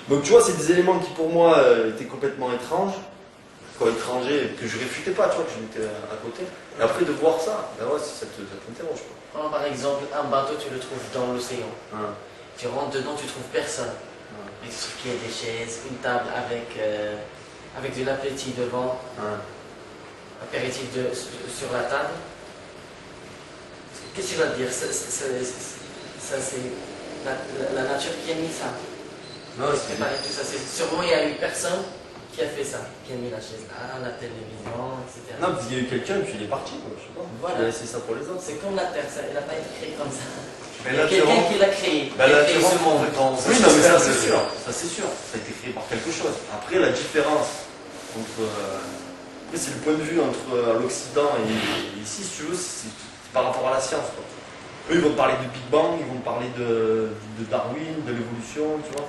Donc tu vois, c'est des éléments qui pour moi étaient complètement étranges, quoi, étrangers, que je réfutais pas, tu vois, que je mettais à côté. Et après de voir ça, ben ouais, ça t'interroge, quoi. Quand, par exemple, un bateau, tu le trouves dans l'océan. Tu rentres dedans, tu trouves personne. Il suffit qu'il y ait des chaises, une table avec de l'appétit devant, apéritif sur la table. Qu'est-ce que tu vas te dire? Ça, c'est la nature qui a mis ça. Non, C'est pareil, tout ça. Sûrement, il y a une personne qui a fait ça, qui a mis la chaise là, la télévision, etc. Non, parce qu'il y a eu quelqu'un, puis il est parti, quoi, je sais pas. Voilà. Il a laissé ça pour les autres. C'est comme la Terre, ça, elle n'a pas été créée comme ça. Mais il y a quelqu'un qui l'a créé. Bah, là, créé ce monde. Oui, non, mais ça c'est sûr. Ça c'est sûr. Ça a été créé par quelque chose. Après, la différence entre. Après, c'est le point de vue entre l'Occident et ici, si tu veux, c'est par rapport à la science, quoi. Eux, ils vont parler de Big Bang, ils vont parler de Darwin, de l'évolution, tu vois.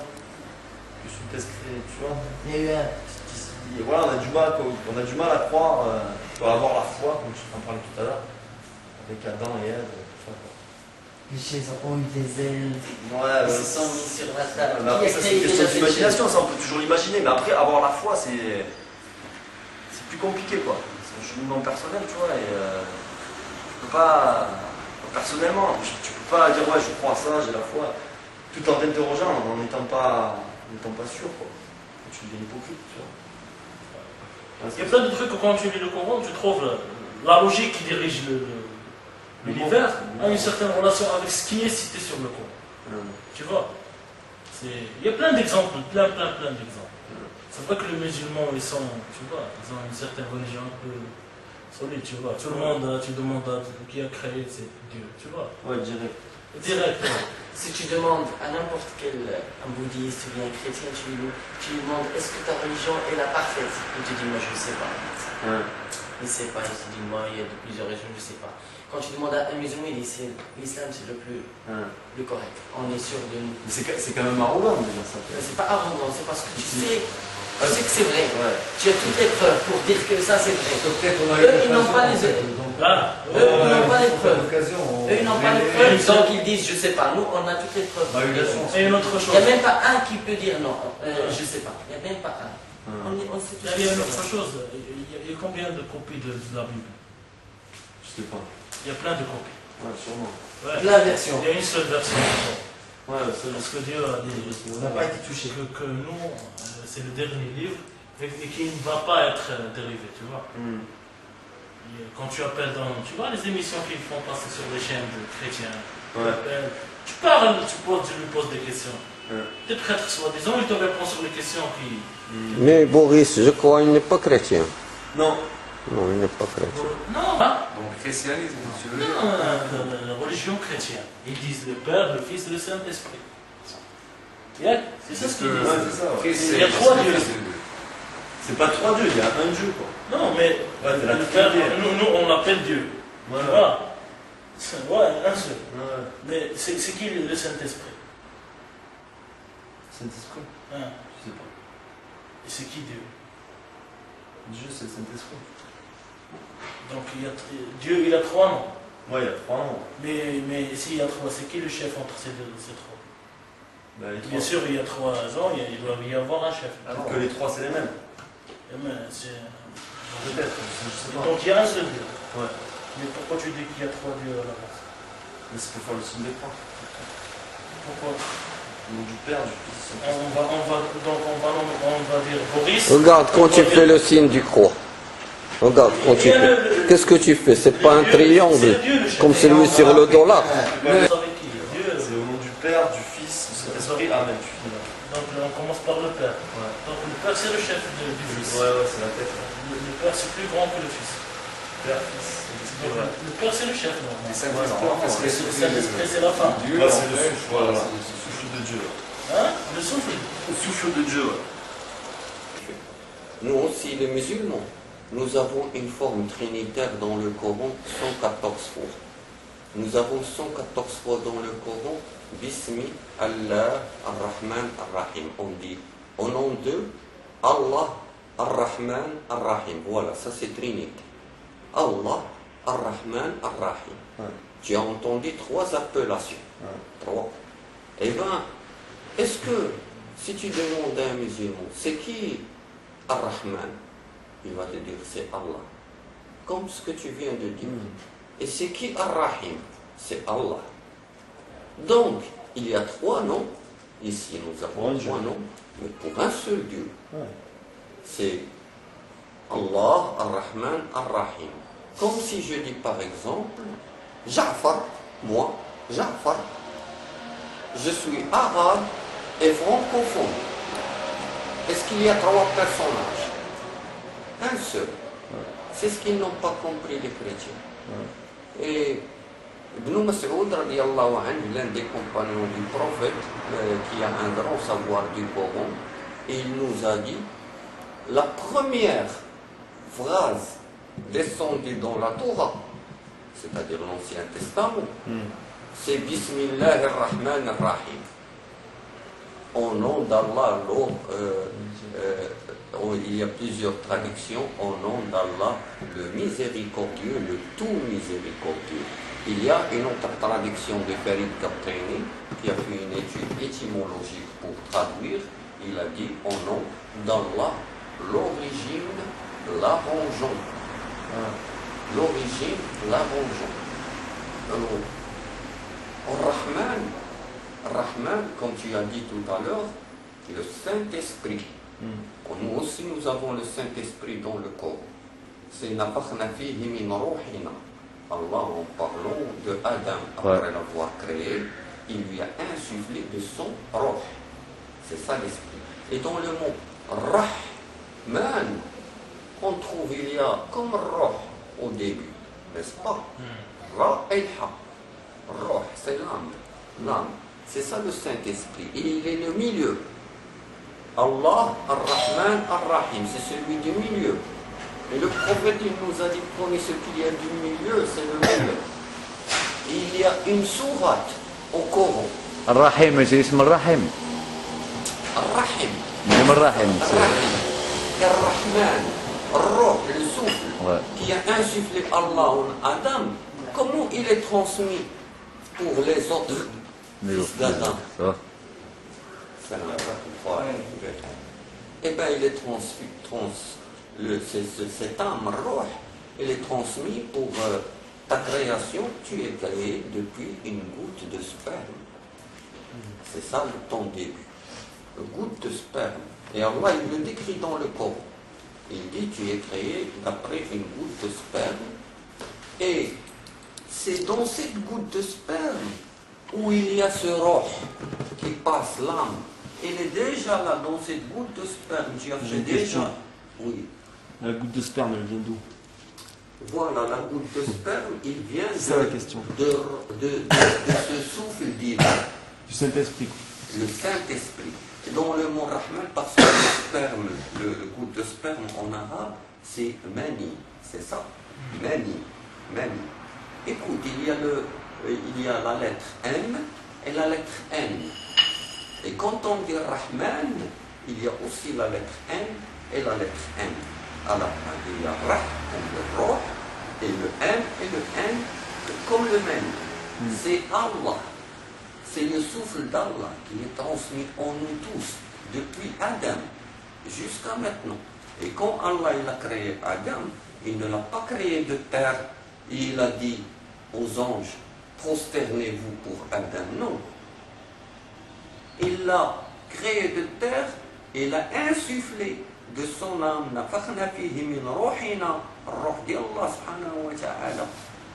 Que Synthèse créée, tu vois. Il y a eu un. Et voilà, on a du mal à croire, à avoir la foi, comme tu en parlais tout à l'heure, avec Adam et Ève, tout ça, quoi. Les chaises ont eu des ailes. Ouais, ils se sont mis sur la table. Mais après, ça c'est une question d'imagination, ça on peut toujours l'imaginer, mais après avoir la foi c'est plus compliqué, quoi. C'est un cheminement personnel, tu vois, et tu peux pas, personnellement, tu peux pas dire ouais je crois à ça, j'ai la foi, tout en t'interrogeant, en n'étant pas sûr, quoi. Tu deviens hypocrite, tu vois. Il y a plein de trucs que quand tu lis le Coran, tu trouves la logique qui dirige l'univers a une certaine relation avec ce qui est cité sur le Coran. Tu vois? Il y a plein d'exemples, plein d'exemples. C'est vrai que les musulmans, ils ont une certaine religion un peu solide, tu vois. Tout le monde, tu demandes qui a créé, c'est Dieu, tu vois. Ouais, direct. Direct. Si tu demandes à n'importe quel un bouddhiste ou bien un chrétien, tu lui demandes est-ce que ta religion est la parfaite? Il te dit moi je ne sais pas. Il ne sait pas, il se dit moi il y a plusieurs religions, je ne sais pas. Quand tu demandes à un musulman, il dit l'islam c'est le plus correct. On est sûr de nous. C'est quand même arrogant de dire ça. C'est pas arrogant, c'est parce que tu sais que c'est vrai. Tu as toutes les preuves pour dire que ça c'est vrai. Eux, ils n'ont pas les preuves. Eux, ils n'ont pas les preuves, donc ils disent je sais pas. Nous, on a toutes les preuves. Et une autre chose. Il n'y a même pas un qui peut dire non, je sais pas. Il n'y a même pas un. On sait tout. Il y a une autre chose. Il y a combien de copies de la Bible? Je sais pas. Il y a plein de copies. Ouais, sûrement. Ouais. La version. Il y a une seule version. Ouais, parce que Dieu a dit on n'a pas été touché. Que nous, c'est le dernier livre et qui ne va pas être dérivé, tu vois. Quand tu appelles tu vois les émissions qu'ils font passer sur les chaînes de chrétiens, tu parles, tu lui poses des questions. Des prêtres soi-disant, ils te répondent sur les questions qui... Mais Boris, je crois qu'il n'est pas chrétien. Non. Non, il n'est pas chrétien. Non, hein? Donc christianisme, tu veux dire? Non, la religion chrétienne. Ils disent le Père, le Fils et le Saint-Esprit. C'est ça ce qu'ils disent. Il y a trois dieux. C'est pas trois dieux, il y a un Dieu, quoi. Non, mais le Père, nous on l'appelle Dieu. Voilà. Ouais, un seul. Mais c'est qui le Saint-Esprit? Saint-Esprit? Je sais pas. Et c'est qui Dieu? Dieu, c'est le Saint-Esprit. Donc Dieu, il a trois noms. Ouais, il y a trois noms. Mais s'il y a trois, c'est qui le chef entre ces trois? Bien sûr, il y a 3 ans, il doit y avoir un chef. Alors que les trois, c'est les mêmes. Peut-être, je sais pas. Donc il y a un seul Dieu. Ouais. Mais pourquoi tu dis qu'il y a 3 dieux à la base? Mais c'est pour faire le signe des croix. Pourquoi? Au nom du Père, du Fils. On va dire Boris. Regarde quand tu fais le signe du croix. Regarde quand tu fais. Qu'est-ce que tu fais? C'est pas un triangle comme celui sur le dollar. C'est au nom du Père, du Fils, du Saint-Esprit. Amen. Donc on commence par le Père. Donc le Père c'est le chef du Fils. Ouais, c'est la tête. Le Père c'est plus grand que le Fils. Père, Fils. Le Père c'est le chef. Le Saint-Esprit, le Saint-Esprit c'est la fin. Ouais, c'est le souffle, voilà. Le souffle de Dieu. Hein? Le souffle. Le souffle de Dieu, ouais. Nous aussi, les musulmans, nous avons une forme trinitaire dans le Coran 114 fois. Nous avons 114 fois dans le Coran Bismi Allah Ar-Rahman Ar-Rahim. On dit au nom de Allah Ar-Rahman Ar-Rahim. Voilà, ça c'est Trinité. Allah Ar-Rahman Ar-Rahim. Tu as entendu 3 appellations. 3. Eh bien, est-ce que Si tu demandes à un musulman, c'est qui Ar-Rahman? Il va te dire, c'est Allah. Comme ce que tu viens de dire. Et c'est qui Ar-Rahim? C'est Allah. Donc, il y a 3 noms. Ici, nous avons 3 noms, mais pour un seul Dieu. C'est Allah, Ar-Rahman, Ar-Rahim. Comme si je dis par exemple, Ja'far, moi, Ja'far, je suis arabe et francophone. Est-ce qu'il y a 3 personnages? Un seul. C'est ce qu'ils n'ont pas compris les chrétiens. Et Ibn Mas'ud, radiallahu anhu, l'un des compagnons du prophète, qui a un grand savoir du Coran, il nous a dit, la première phrase descendue dans la Torah, c'est-à-dire l'Ancien Testament, c'est Bismillahir-Rahmanir-Rahim. Au nom d'Allah, il y a plusieurs traductions, au nom d'Allah, le miséricordieux, le tout miséricordieux. Il y a une autre traduction de Farid Kapteni qui a fait une étude étymologique pour traduire. Il a dit au nom d'Allah, l'origine, l'arrangeant. L'origine, l'arrangeant. Alors, Rahman, comme tu as dit tout à l'heure, le Saint-Esprit. Nous aussi, nous avons le Saint-Esprit dans le corps. C'est Nafakhna fihi min ruhina. Allah, en parlant de Adam, après l'avoir créé, il lui a insufflé de son roh. C'est ça l'esprit. Et dans le mot Rahman, on trouve, il y a comme roh au début, n'est-ce pas? Ra et Ha. Roh, c'est l'âme. L'âme. C'est ça le Saint-Esprit. Et il est le milieu. Allah, Ar-Rahman, Ar-Rahim, c'est celui du milieu. Et le prophète, il nous a dit, prenez ce qu'il y a du milieu, c'est le milieu. Il y a une sourate au Coran. Ar-Rahim, c'est اسم الرحم. Ar-Rahim. Même Ar-Rahim, Ar-Rahman, Ar-Ruh, le souffle, qui a insufflé Allah en Adam, comment il est transmis pour les autres fils d'Adam? Eh bien, il est cette âme, Ruh, il est transmis pour ta création. Tu es créé depuis une goutte de sperme. C'est ça ton début. Une goutte de sperme. Et Allah, il le décrit dans le Coran. Il dit, tu es créé d'après une goutte de sperme. Et c'est dans cette goutte de sperme où il y a ce roh qui passe l'âme. Il est déjà là, dans cette goutte de sperme. Tu as fait déjà. Oui. La goutte de sperme, elle vient d'où? Voilà, la goutte de sperme, il vient C'est ça la question. de ce souffle divin. Du Saint-Esprit. Le Saint-Esprit. Dans le mot Rahman, parce que le sperme, le goutte de sperme en arabe, c'est mani. C'est ça. Mani. Écoute, il y a la lettre M et la lettre N. Et quand on dit Rahman, il y a aussi la lettre N et la lettre N. À la fin, il y a Rah comme le Roh, et le M et le N comme le même. C'est Allah. C'est le souffle d'Allah qui est transmis en nous tous, depuis Adam jusqu'à maintenant. Et quand Allah il a créé Adam, il ne l'a pas créé de terre, il a dit aux anges, prosternez-vous pour Adam. Non. Il l'a créé de terre, il a insufflé de son âme, nafakhna fihi min ruhina, ruh d'Allah subhanahu wa ta'ala,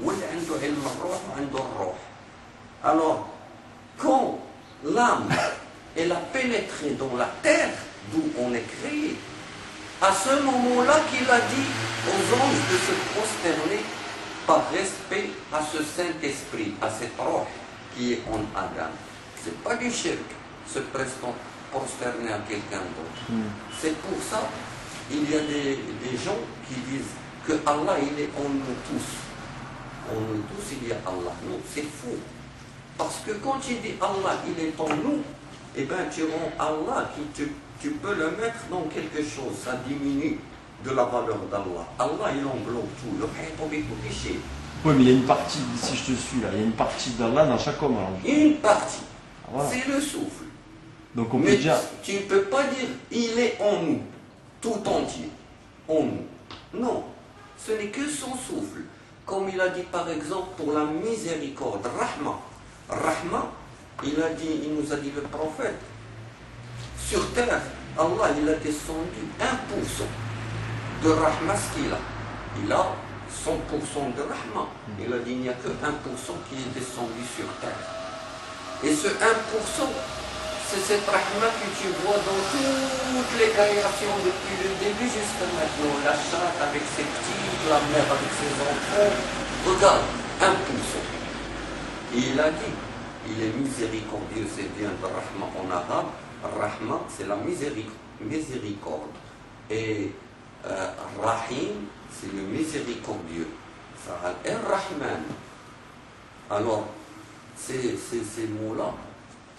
wa عنده علم الروح وعنده الروح. Alors, quand l'âme, elle a pénétré dans la terre, d'où on est créé, à ce moment-là qu'il a dit aux anges de se prosterner par respect à ce Saint-Esprit, à cette roh qui est en Adam. C'est pas du shirk, se prosterner à quelqu'un d'autre. C'est pour ça il y a des gens qui disent que Allah il est en nous tous. En nous tous il y a Allah. Non, c'est faux. Parce que quand tu dis Allah il est en nous, eh bien tu rends Allah, tu peux le mettre dans quelque chose, ça diminue de la valeur d'Allah. Allah il englobe tout, le péché. Oui, mais il y a une partie, si je te suis là, il y a une partie d'Allah dans chaque homme. Alors. Une partie, Voilà. c'est le souffle. Donc on peut Mais dire. tu ne peux pas dire il est en nous, tout entier, en nous. Non, ce n'est que son souffle. Comme il a dit par exemple pour la miséricorde, Rahma. Rahma, il nous a dit le prophète, sur terre, Allah il a descendu 1% de Rahma ce qu'il a. Il a 100% de Rahma. Il a dit il n'y a que 1% qui est descendu sur terre. Et ce 1%, c'est cette Rahma que tu vois dans toutes les créations depuis le début jusqu'à maintenant. La chatte avec ses petits, la mère avec ses enfants. Regarde, 1%. Et il a dit, il est miséricordieux, c'est bien de Rahma en arabe. Rahma, c'est la miséricorde. Et Rahim, c'est le miséricordieux. Ça a Rahman. Alors, ces mots-là,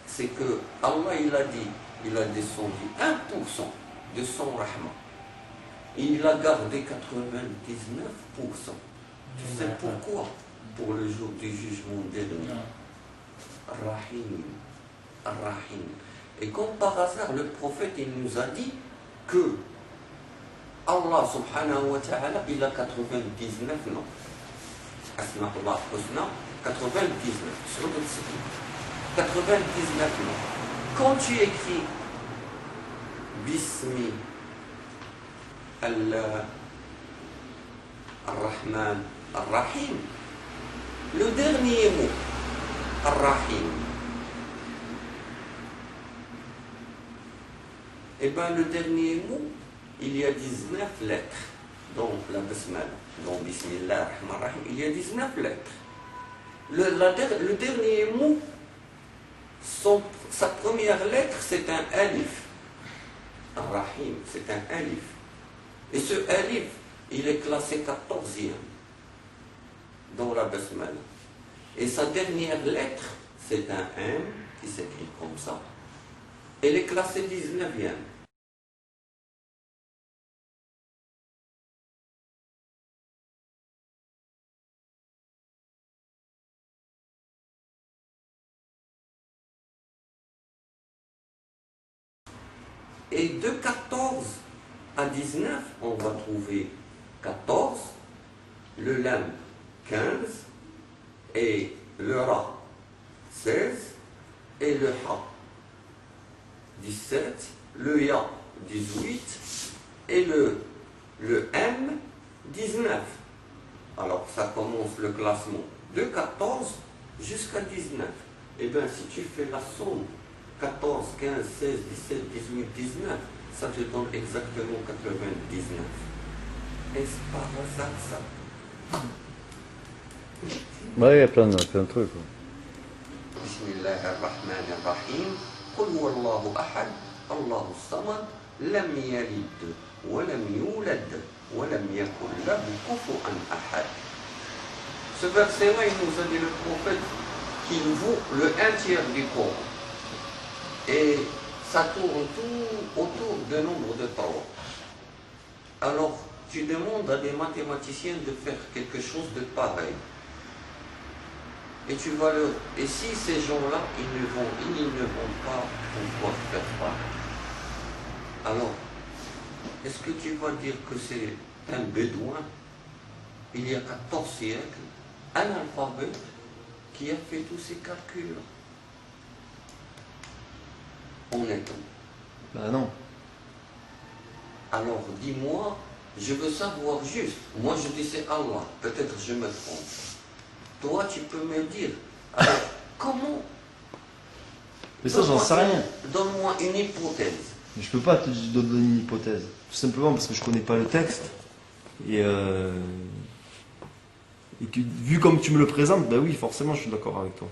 c'est que Allah, il a dit, il a descendu 1% de son Rahma. Il a gardé 99%. Tu sais pourquoi? Pour le jour du jugement dernier. Rahim. Rahim. Et comme par hasard, le prophète, il nous a dit que Allah subhanahu wa ta'ala, il a 99 noms. Asma'ullah husna, 99. Sur le site. 99 noms. Quand tu écris Bismi Ar-Rahman Ar-Rahim, le dernier mot, Ar-Rahim, eh bien le dernier mot, il y a 19 lettres dans la Basmala, dans Bismillah Ar-Rahman Ar-Rahim, il y a 19 lettres. Le dernier mot, sa première lettre, c'est un alif. Ar-Rahim, c'est un alif. Et ce alif, il est classé 14e dans la Basmala. Et sa dernière lettre, c'est un M qui s'écrit comme ça. Elle est classée 19e. Et de 14 à 19, on va trouver 14, le lam 15, et le ra 16, et le ha 17, le ya 18, et le m 19. Alors ça commence le classement de 14 jusqu'à 19. Et bien si tu fais la somme 14, 15, 16, 17, 18, 19, ça te donne exactement 99. Est-ce par hasard ça? Ouais, il y a plein de trucs. Bismillah ar-Rahman ar-Rahim. Qul huwallahu ahad, Allahu samad, lam yalid, wa lam yulad, wa lam yakul lahu kufuwan ahad. Ce verset-là, il nous a dit le prophète qu'il vaut le 1/3 du Coran. Et ça tourne tout autour de nombre de 3. Alors, tu demandes à des mathématiciens de faire quelque chose de pareil. Et tu vas leur... Et si ces gens-là, ils ne vont pas pouvoir faire pareil. Alors, est-ce que tu vas dire que c'est un bédouin, il y a 14 siècles, analphabète, qui a fait tous ces calculs-là? Honnêtement. Bah non. Alors dis-moi, je veux savoir juste. Moi je dis c'est Allah, peut-être je me trompe. Toi tu peux me dire, alors comment? Mais ça, j'en sais rien. Donne-moi une hypothèse. Mais je peux pas te donner une hypothèse. Tout simplement parce que je connais pas le texte. Et que, vu comme tu me le présentes, bah oui, forcément je suis d'accord avec toi.